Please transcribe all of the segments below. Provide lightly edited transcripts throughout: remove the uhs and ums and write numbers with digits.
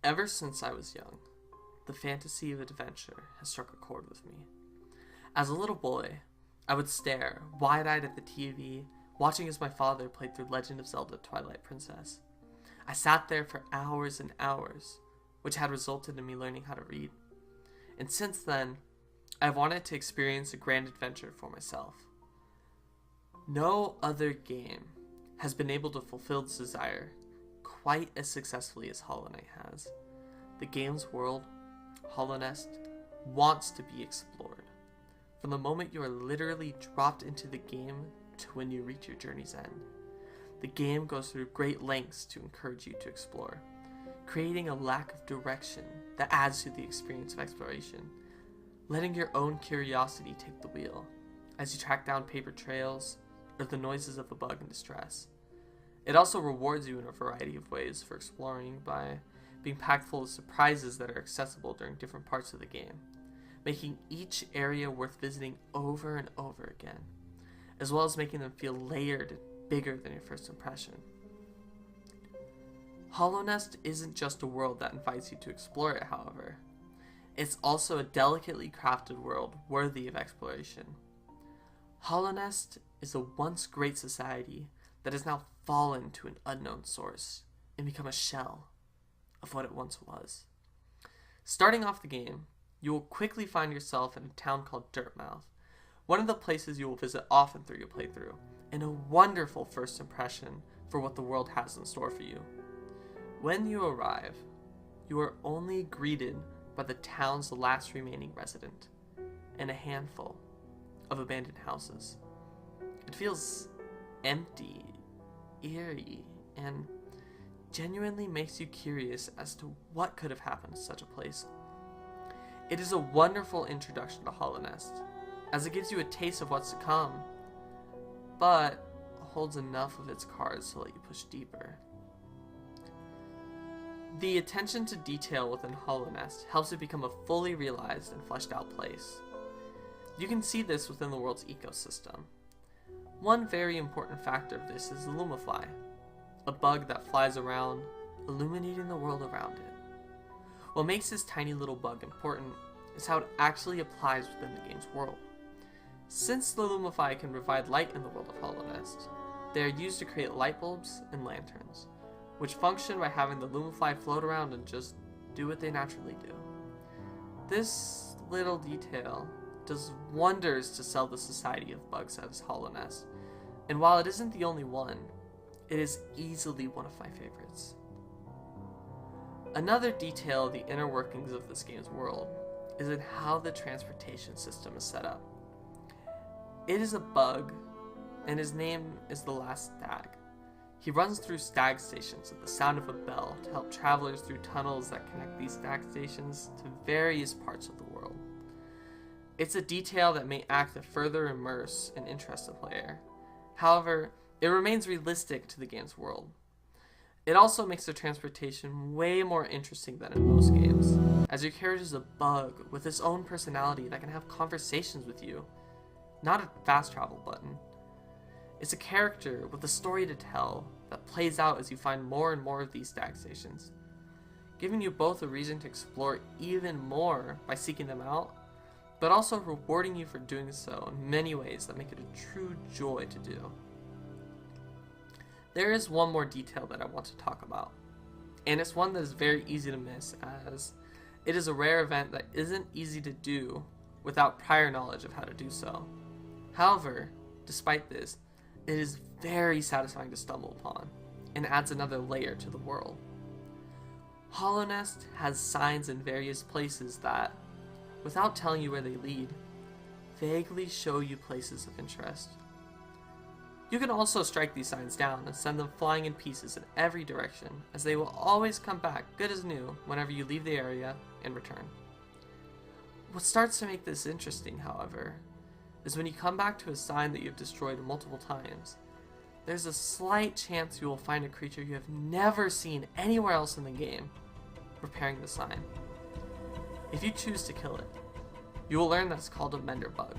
Ever since I was young, the fantasy of adventure has struck a chord with me. As a little boy, I would stare, wide-eyed at the TV, watching as my father played through Legend of Zelda: Twilight Princess. I sat there for hours and hours, which had resulted in me learning how to read. And since then, I've wanted to experience a grand adventure for myself. No other game has been able to fulfill this desire quite as successfully as Hollow Knight has. The game's world, Hollow Nest, wants to be explored. From the moment you are literally dropped into the game to when you reach your journey's end. The game goes through great lengths to encourage you to explore, creating a lack of direction that adds to the experience of exploration, letting your own curiosity take the wheel as you track down paper trails or the noises of a bug in distress. It also rewards you in a variety of ways for exploring by being packed full of surprises that are accessible during different parts of the game, making each area worth visiting over and over again, as well as making them feel layered and bigger than your first impression. Hollow Nest isn't just a world that invites you to explore it, however. It's also a delicately crafted world worthy of exploration. Hollow Nest is a once great society that has now fallen to an unknown source and become a shell of what it once was. Starting off the game, you will quickly find yourself in a town called Dirtmouth, one of the places you will visit often through your playthrough, and a wonderful first impression for what the world has in store for you. When you arrive, you are only greeted by the town's last remaining resident and a handful of abandoned houses. It feels empty, eerie, and genuinely makes you curious as to what could have happened to such a place. It is a wonderful introduction to Hollow Nest, as it gives you a taste of what's to come, but holds enough of its cards to let you push deeper. The attention to detail within Hollow Nest helps it become a fully realized and fleshed out place. You can see this within the world's ecosystem. One very important factor of this is the Lumafly, a bug that flies around, illuminating the world around it. What makes this tiny little bug important is how it actually applies within the game's world. Since the Lumafly can provide light in the world of Hollow Nest, they are used to create light bulbs and lanterns, which function by having the Lumafly float around and just do what they naturally do. This little detail does wonders to sell the society of bugs as Hollow Nest, and while it isn't the only one, it is easily one of my favorites. Another detail of the inner workings of this game's world is in how the transportation system is set up. It is a bug, and his name is the Last Stag. He runs through stag stations at the sound of a bell to help travelers through tunnels that connect these stag stations to various parts of the world. It's a detail that may act to further immerse and interest the player. However, it remains realistic to the game's world. It also makes the transportation way more interesting than in most games, as your character is a bug with its own personality that can have conversations with you, not a fast travel button. It's a character with a story to tell that plays out as you find more and more of these stag stations, giving you both a reason to explore even more by seeking them out, but also rewarding you for doing so in many ways that make it a true joy to do. There is one more detail that I want to talk about, and it's one that is very easy to miss, as it is a rare event that isn't easy to do without prior knowledge of how to do so. However, despite this, it is very satisfying to stumble upon, and adds another layer to the world. Hollow Nest has signs in various places that, without telling you where they lead, vaguely show you places of interest. You can also strike these signs down and send them flying in pieces in every direction, as they will always come back good as new whenever you leave the area and return. What starts to make this interesting, however, is when you come back to a sign that you've destroyed multiple times, there's a slight chance you will find a creature you have never seen anywhere else in the game repairing the sign. If you choose to kill it, you will learn that it's called a Mender Bug,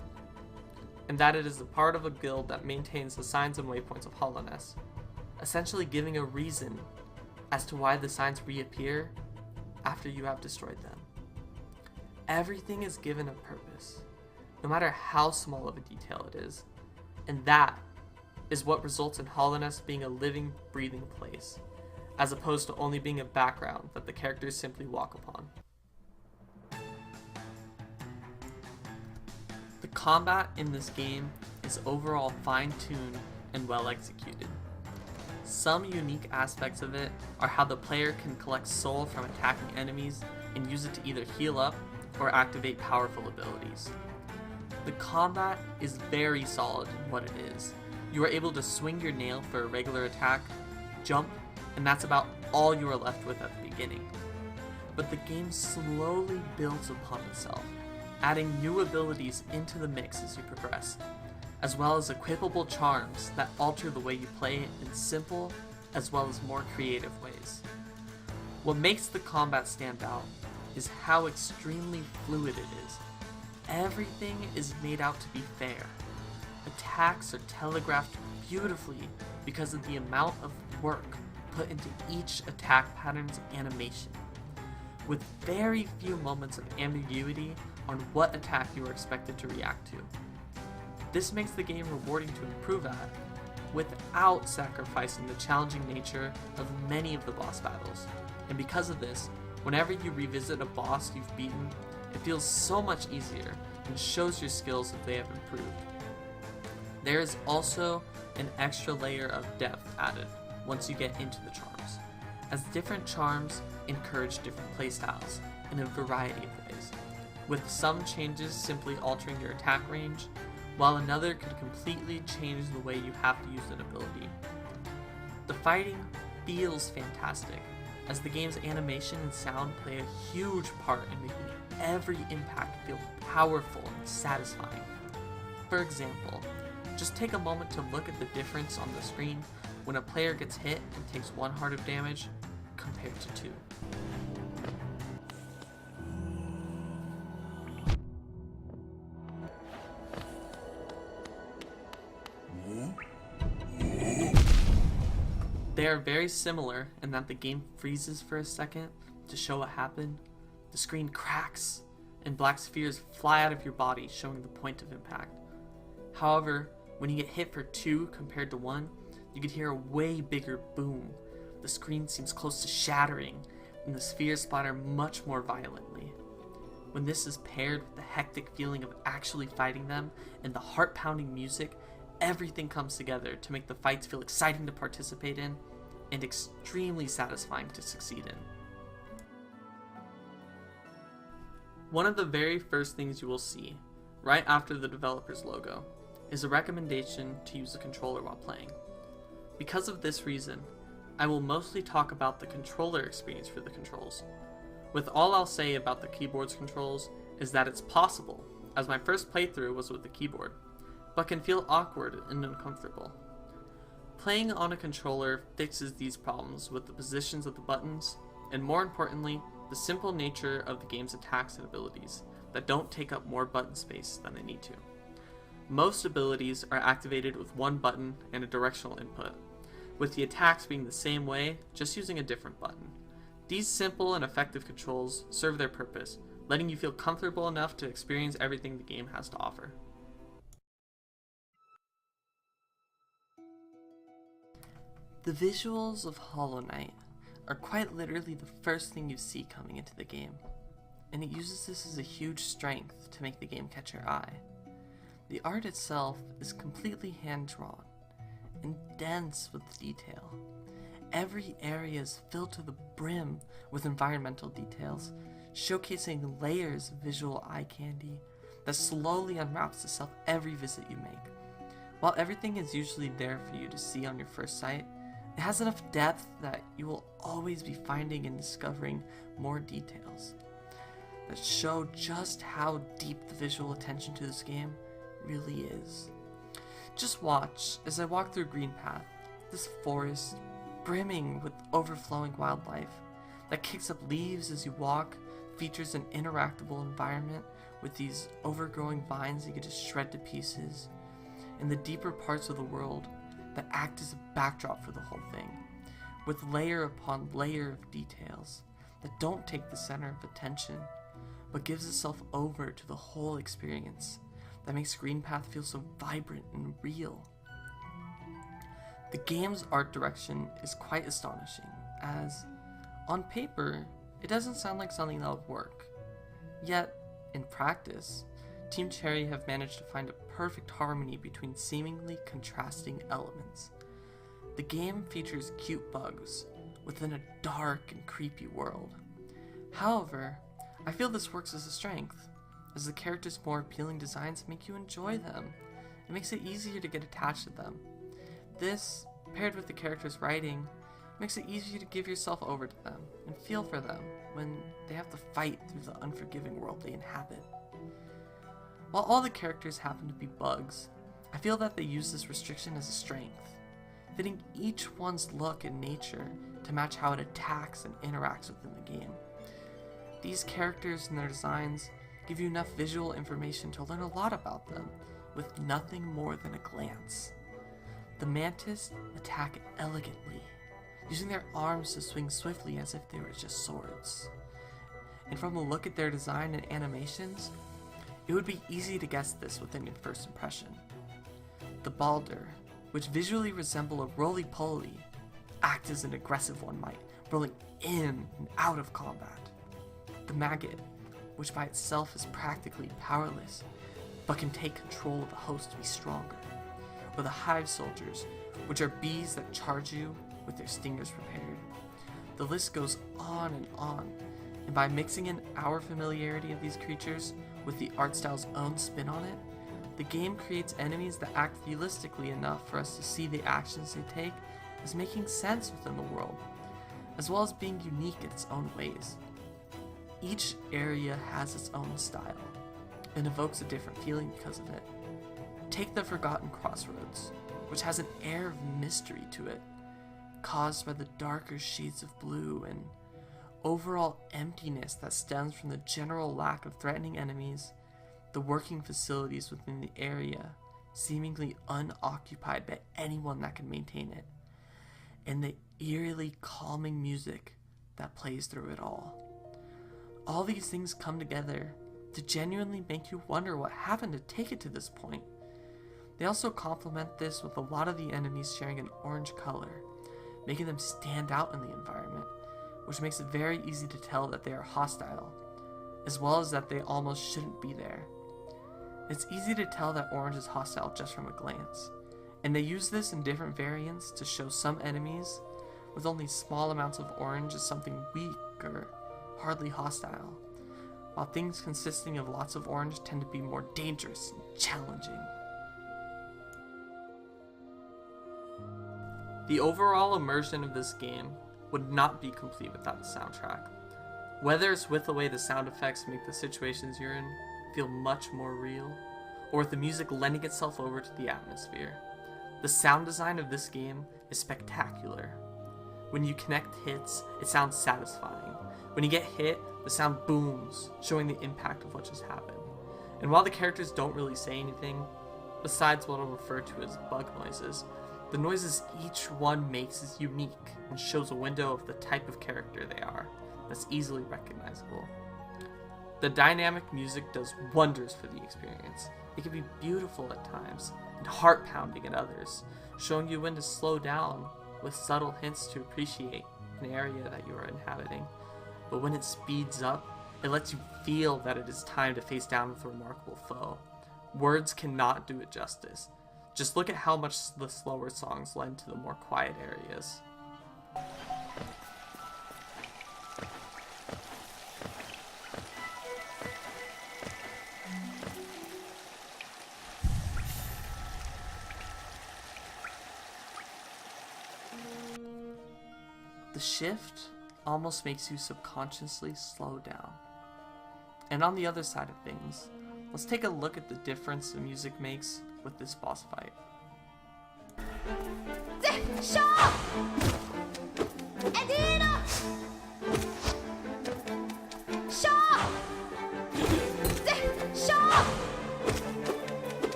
and that it is a part of a guild that maintains the signs and waypoints of Hollow Nest, essentially giving a reason as to why the signs reappear after you have destroyed them. Everything is given a purpose, no matter how small of a detail it is, and that is what results in Hollownest being a living, breathing place, as opposed to only being a background that the characters simply walk upon. The combat in this game is overall fine-tuned and well executed. Some unique aspects of it are how the player can collect soul from attacking enemies and use it to either heal up or activate powerful abilities. The combat is very solid in what it is. You are able to swing your nail for a regular attack, jump, and that's about all you are left with at the beginning. But the game slowly builds upon itself, adding new abilities into the mix as you progress, as well as equipable charms that alter the way you play in simple as well as more creative ways. What makes the combat stand out is how extremely fluid it is. Everything is made out to be fair. Attacks are telegraphed beautifully because of the amount of work put into each attack pattern's animation, with very few moments of ambiguity on what attack you are expected to react to. This makes the game rewarding to improve at, without sacrificing the challenging nature of many of the boss battles. And because of this, whenever you revisit a boss you've beaten, it feels so much easier and shows your skills that they have improved. There is also an extra layer of depth added once you get into the charms, as different charms encourage different playstyles in a variety of ways, with some changes simply altering your attack range, while another could completely change the way you have to use an ability. The fighting feels fantastic, as the game's animation and sound play a huge part in making every impact feel powerful and satisfying. For example, just take a moment to look at the difference on the screen when a player gets hit and takes 1 heart of damage compared to 2. They are very similar in that the game freezes for a second to show what happened, the screen cracks, and black spheres fly out of your body, showing the point of impact. However, when you get hit for 2 compared to 1, you could hear a way bigger boom. The screen seems close to shattering, and the spheres splatter much more violently. When this is paired with the hectic feeling of actually fighting them and the heart-pounding music, everything comes together to make the fights feel exciting to participate in and extremely satisfying to succeed in. One of the very first things you will see, right after the developer's logo, is a recommendation to use a controller while playing. Because of this reason, I will mostly talk about the controller experience for the controls. With all I'll say about the keyboard's controls is that it's possible, as my first playthrough was with the keyboard, but can feel awkward and uncomfortable. Playing on a controller fixes these problems with the positions of the buttons, and more importantly, the simple nature of the game's attacks and abilities that don't take up more button space than they need to. Most abilities are activated with 1 button and a directional input, with the attacks being the same way, just using a different button. These simple and effective controls serve their purpose, letting you feel comfortable enough to experience everything the game has to offer. The visuals of Hollow Knight are quite literally the first thing you see coming into the game, and it uses this as a huge strength to make the game catch your eye. The art itself is completely hand-drawn and dense with detail. Every area is filled to the brim with environmental details, showcasing layers of visual eye candy that slowly unwraps itself every visit you make. While everything is usually there for you to see on your first sight, it has enough depth that you will always be finding and discovering more details that show just how deep the visual attention to this game really is. Just watch as I walk through Green Path, this forest brimming with overflowing wildlife that kicks up leaves as you walk, features an interactable environment with these overgrowing vines you get to shred to pieces, and the deeper parts of the world that act as a backdrop for the whole thing, with layer upon layer of details that don't take the center of attention, but gives itself over to the whole experience that makes Green Path feel so vibrant and real. The game's art direction is quite astonishing, as, on paper, it doesn't sound like something that would work. Yet, in practice, Team Cherry have managed to find a perfect harmony between seemingly contrasting elements. The game features cute bugs within a dark and creepy world. However, I feel this works as a strength, as the characters' more appealing designs make you enjoy them. It makes it easier to get attached to them. This, paired with the characters' writing, makes it easier to give yourself over to them and feel for them when they have to fight through the unforgiving world they inhabit. While all the characters happen to be bugs, I feel that they use this restriction as a strength, fitting each one's look and nature to match how it attacks and interacts within the game. These characters and their designs give you enough visual information to learn a lot about them with nothing more than a glance. The mantis attack elegantly, using their arms to swing swiftly as if they were just swords. And from a look at their design and animations, it would be easy to guess this within your first impression. The Balder, which visually resemble a roly-poly, act as an aggressive one might, rolling in and out of combat. The Maggot, which by itself is practically powerless, but can take control of a host to be stronger. Or the Hive Soldiers, which are bees that charge you with their stingers prepared. The list goes on, and by mixing in our familiarity of these creatures with the art style's own spin on it, the game creates enemies that act realistically enough for us to see the actions they take as making sense within the world, as well as being unique in its own ways. Each area has its own style, and evokes a different feeling because of it. Take the Forgotten Crossroads, which has an air of mystery to it, caused by the darker shades of blue and overall emptiness that stems from the general lack of threatening enemies, the working facilities within the area seemingly unoccupied by anyone that can maintain it, and the eerily calming music that plays through it all. All these things come together to genuinely make you wonder what happened to take it to this point. They also complement this with a lot of the enemies sharing an orange color, making them stand out in the environment, which makes it very easy to tell that they are hostile, as well as that they almost shouldn't be there. It's easy to tell that orange is hostile just from a glance, and they use this in different variants to show some enemies with only small amounts of orange as something weak or hardly hostile, while things consisting of lots of orange tend to be more dangerous and challenging. The overall immersion of this game would not be complete without the soundtrack. Whether it's with the way the sound effects make the situations you're in feel much more real, or with the music lending itself over to the atmosphere. The sound design of this game is spectacular. When you connect hits, it sounds satisfying. When you get hit, the sound booms, showing the impact of what just happened. And while the characters don't really say anything, besides what I'll refer to as bug noises, the noises each one makes is unique and shows a window of the type of character they are that's easily recognizable. The dynamic music does wonders for the experience. It can be beautiful at times and heart-pounding at others, showing you when to slow down with subtle hints to appreciate an area that you are inhabiting. But when it speeds up, it lets you feel that it is time to face down with a remarkable foe. Words cannot do it justice. Just look at how much the slower songs lend to the more quiet areas. The shift almost makes you subconsciously slow down. And on the other side of things, let's take a look at the difference the music makes with this boss fight.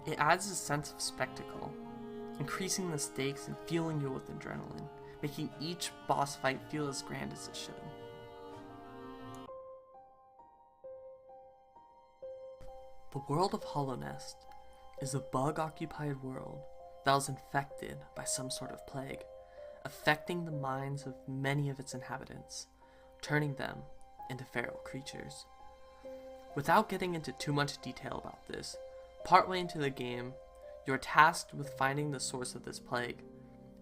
It adds a sense of spectacle, increasing the stakes and fueling you with adrenaline, making each boss fight feel as grand as it should. The world of Hollow Nest is a bug-occupied world that was infected by some sort of plague, affecting the minds of many of its inhabitants, turning them into feral creatures. Without getting into too much detail about this, partway into the game, you're tasked with finding the source of this plague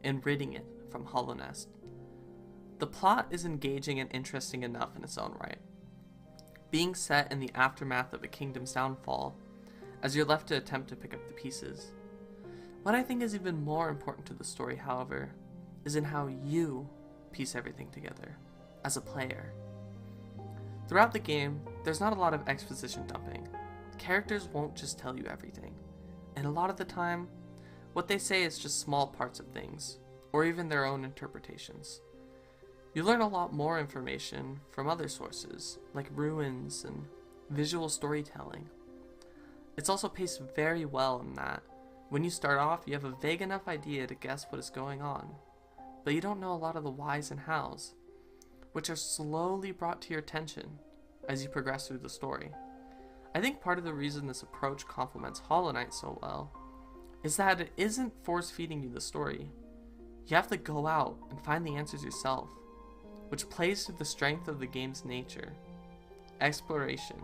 and ridding it from Hollow Nest. The plot is engaging and interesting enough in its own right, being set in the aftermath of a kingdom's downfall, as you're left to attempt to pick up the pieces. What I think is even more important to the story, however, is in how you piece everything together as a player. Throughout the game, there's not a lot of exposition dumping. Characters won't just tell you everything, and a lot of the time, what they say is just small parts of things, or even their own interpretations. You learn a lot more information from other sources, like ruins and visual storytelling. It's also paced very well in that, when you start off, you have a vague enough idea to guess what is going on, but you don't know a lot of the whys and hows, which are slowly brought to your attention as you progress through the story. I think part of the reason this approach complements Hollow Knight so well is that it isn't force-feeding you the story. You have to go out and find the answers yourself, which plays to the strength of the game's nature, exploration,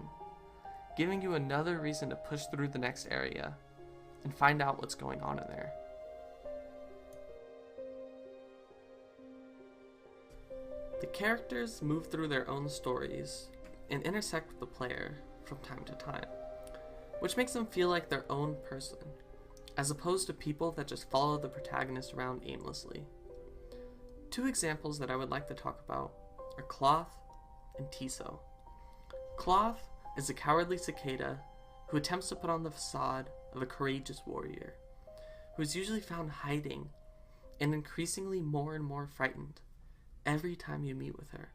giving you another reason to push through the next area and find out what's going on in there. The characters move through their own stories and intersect with the player from time to time, which makes them feel like their own person, as opposed to people that just follow the protagonist around aimlessly. Two examples that I would like to talk about are Cloth and Tiso. Cloth is a cowardly cicada who attempts to put on the facade of a courageous warrior, who is usually found hiding and increasingly more and more frightened every time you meet with her.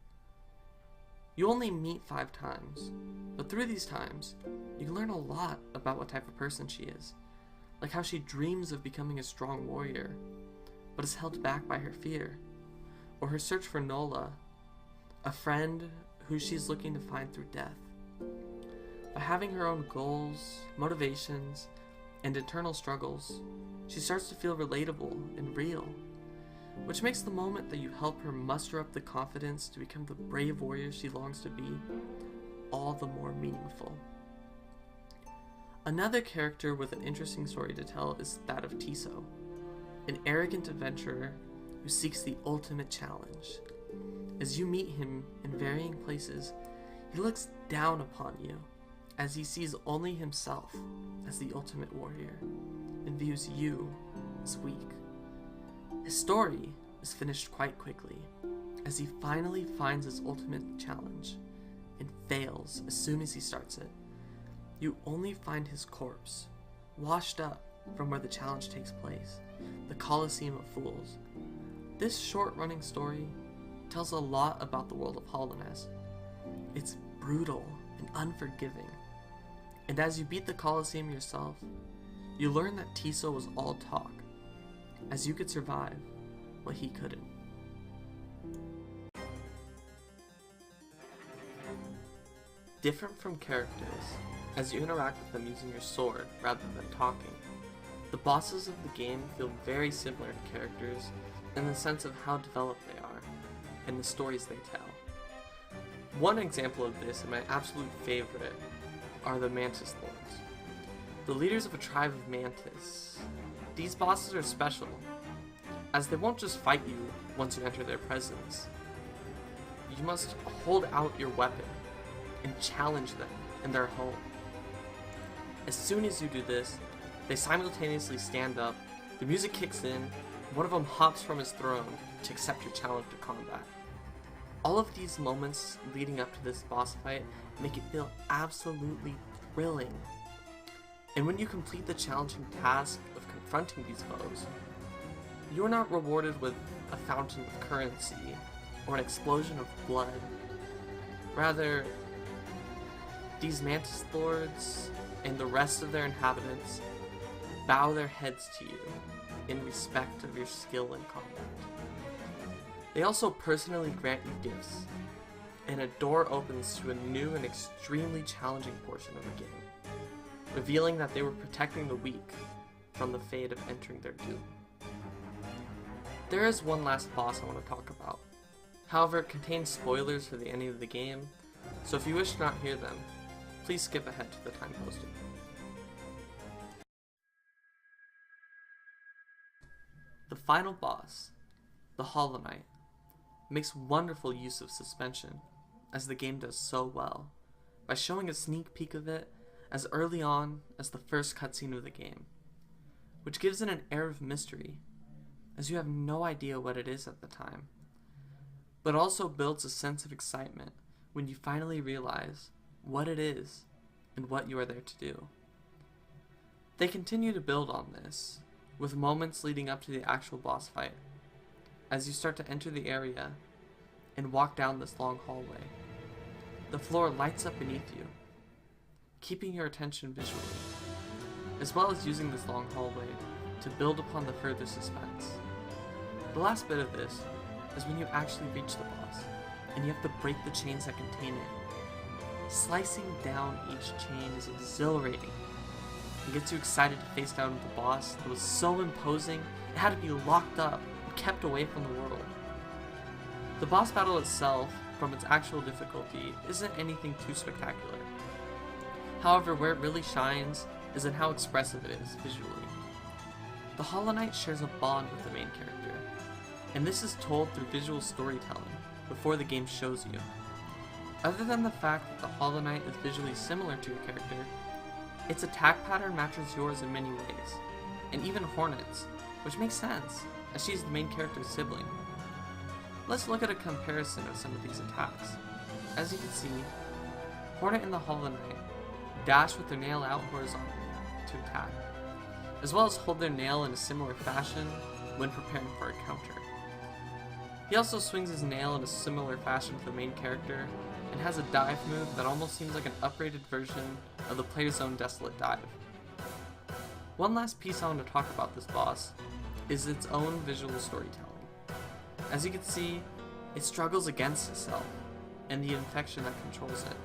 You only meet 5 times, but through these times, you can learn a lot about what type of person she is, like how she dreams of becoming a strong warrior, but is held back by her fear, or her search for Nola, a friend who she's looking to find through death. By having her own goals, motivations, and internal struggles, she starts to feel relatable and real, which makes the moment that you help her muster up the confidence to become the brave warrior she longs to be all the more meaningful. Another character with an interesting story to tell is that of Tiso, an arrogant adventurer who seeks the ultimate challenge. As you meet him in varying places, he looks down upon you, as he sees only himself as the ultimate warrior, and views you as weak. His story is finished quite quickly, as he finally finds his ultimate challenge, and fails as soon as he starts it. You only find his corpse, washed up from where the challenge takes place, the Colosseum of Fools. This short-running story tells a lot about the world of Hollow Nest. It's brutal and unforgiving, and as you beat the Colosseum yourself, you learn that Tiso was all talk, as you could survive what he couldn't. Different from characters, as you interact with them using your sword rather than talking, the bosses of the game feel very similar to characters in the sense of how developed they are, and the stories they tell. One example of this, and my absolute favorite, are the Mantis Lords, the leaders of a tribe of Mantis. These bosses are special, as they won't just fight you once you enter their presence. You must hold out your weapon and challenge them in their home. As soon as you do this, they simultaneously stand up, the music kicks in, one of them hops from his throne to accept your challenge to combat. All of these moments leading up to this boss fight make it feel absolutely thrilling. And when you complete the challenging task of confronting these foes, you are not rewarded with a fountain of currency or an explosion of blood. Rather, these Mantis Lords and the rest of their inhabitants bow their heads to you in respect of your skill in combat. They also personally grant you gifts, and a door opens to a new and extremely challenging portion of the game, revealing that they were protecting the weak from the fate of entering their doom. There is one last boss I want to talk about. However, it contains spoilers for the ending of the game, so if you wish to not hear them, please skip ahead to the time posted. The final boss, the Hollow Knight, makes wonderful use of suspension, as the game does so well, by showing a sneak peek of it as early on as the first cutscene of the game, which gives it an air of mystery, as you have no idea what it is at the time, but also builds a sense of excitement when you finally realize what it is and what you are there to do. They continue to build on this, with moments leading up to the actual boss fight, as you start to enter the area and walk down this long hallway. The floor lights up beneath you, keeping your attention visually, as well as using this long hallway to build upon the further suspense. The last bit of this is when you actually reach the boss, and you have to break the chains that contain it. Slicing down each chain is exhilarating, and gets you excited to face down with the boss that was so imposing it had to be locked up and kept away from the world. The boss battle itself, from its actual difficulty, isn't anything too spectacular. However, where it really shines is in how expressive it is visually. The Hollow Knight shares a bond with the main character, and this is told through visual storytelling before the game shows you. Other than the fact that the Hollow Knight is visually similar to your character, its attack pattern matches yours in many ways, and even Hornet's, which makes sense, as she's the main character's sibling. Let's look at a comparison of some of these attacks. As you can see, Hornet and the Hollow Knight dash with their nail out horizontally to attack, as well as hold their nail in a similar fashion when preparing for a counter. He also swings his nail in a similar fashion to the main character, and has a dive move that almost seems like an upgraded version of the player's own Desolate Dive. One last piece I want to talk about this boss is its own visual storytelling. As you can see, it struggles against itself, and the infection that controls it,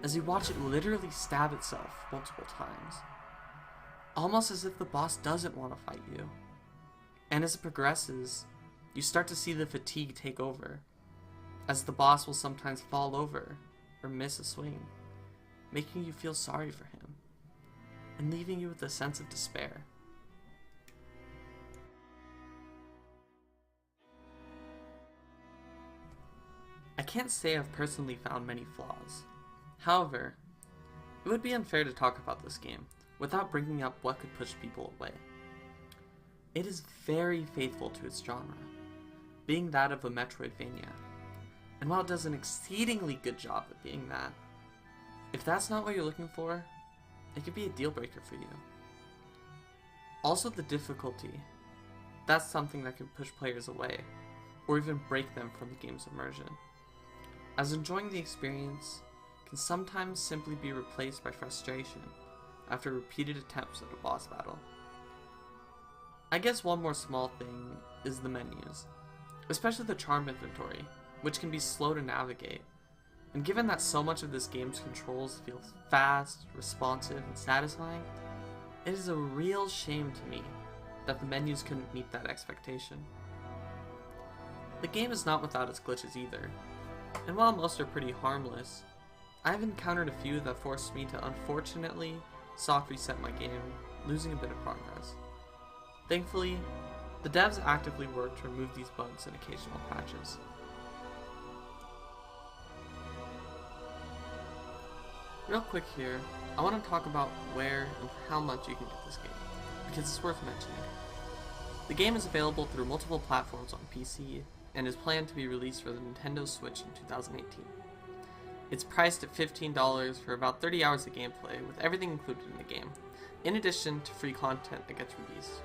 as you watch it literally stab itself multiple times, almost as if the boss doesn't want to fight you. And as it progresses, you start to see the fatigue take over, as the boss will sometimes fall over or miss a swing, making you feel sorry for him, and leaving you with a sense of despair. I can't say I've personally found many flaws. However, it would be unfair to talk about this game without bringing up what could push people away. It is very faithful to its genre, being that of a Metroidvania, and while it does an exceedingly good job at being that, if that's not what you're looking for, it could be a deal breaker for you. Also, the difficulty, that's something that could push players away, or even break them from the game's immersion, as enjoying the experience can sometimes simply be replaced by frustration after repeated attempts at a boss battle. I guess one more small thing is the menus, especially the charm inventory, which can be slow to navigate, and given that so much of this game's controls feel fast, responsive, and satisfying, it is a real shame to me that the menus couldn't meet that expectation. The game is not without its glitches either, and while most are pretty harmless, I have encountered a few that forced me to unfortunately soft reset my game, losing a bit of progress. Thankfully, the devs actively work to remove these bugs in occasional patches. Real quick here, I want to talk about where and how much you can get this game, because it's worth mentioning. The game is available through multiple platforms on PC, and is planned to be released for the Nintendo Switch in 2018. It's priced at $15 for about 30 hours of gameplay, with everything included in the game, in addition to free content that gets released.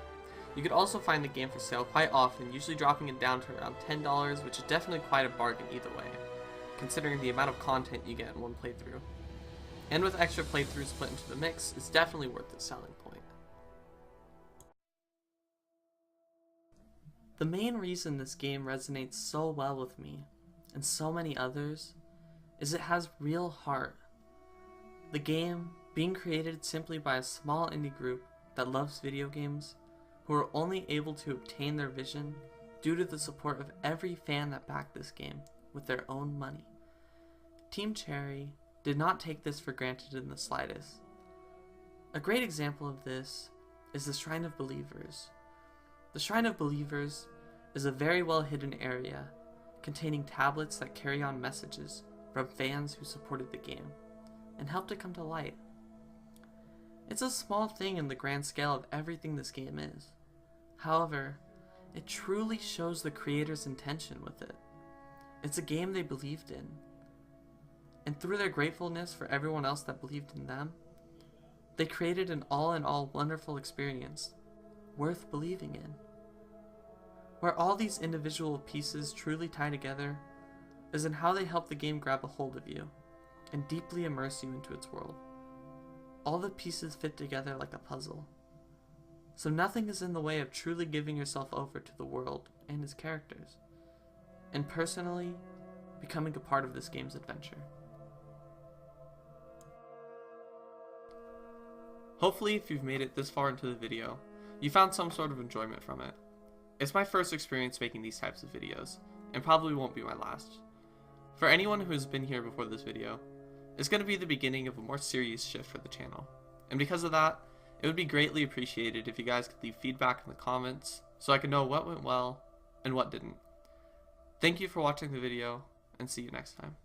You could also find the game for sale quite often, usually dropping it down to around $10, which is definitely quite a bargain either way, considering the amount of content you get in one playthrough. And with extra playthroughs put into the mix, it's definitely worth its selling point. The main reason this game resonates so well with me, and so many others, is it has real heart. The game, being created simply by a small indie group that loves video games, who are only able to obtain their vision due to the support of every fan that backed this game with their own money. Team Cherry did not take this for granted in the slightest. A great example of this is the Shrine of Believers. The Shrine of Believers is a very well hidden area containing tablets that carry on messages from fans who supported the game and helped it come to light. It's a small thing in the grand scale of everything this game is. However, it truly shows the creators' intention with it. It's a game they believed in. And through their gratefulness for everyone else that believed in them, they created an all-in-all wonderful experience, worth believing in. Where all these individual pieces truly tie together is in how they help the game grab a hold of you and deeply immerse you into its world. All the pieces fit together like a puzzle, so nothing is in the way of truly giving yourself over to the world and its characters, and personally becoming a part of this game's adventure. Hopefully, if you've made it this far into the video, you found some sort of enjoyment from it. It's my first experience making these types of videos, and probably won't be my last. For anyone who has been here before this video, it's going to be the beginning of a more serious shift for the channel, and because of that, it would be greatly appreciated if you guys could leave feedback in the comments so I can know what went well and what didn't. Thank you for watching the video, and see you next time.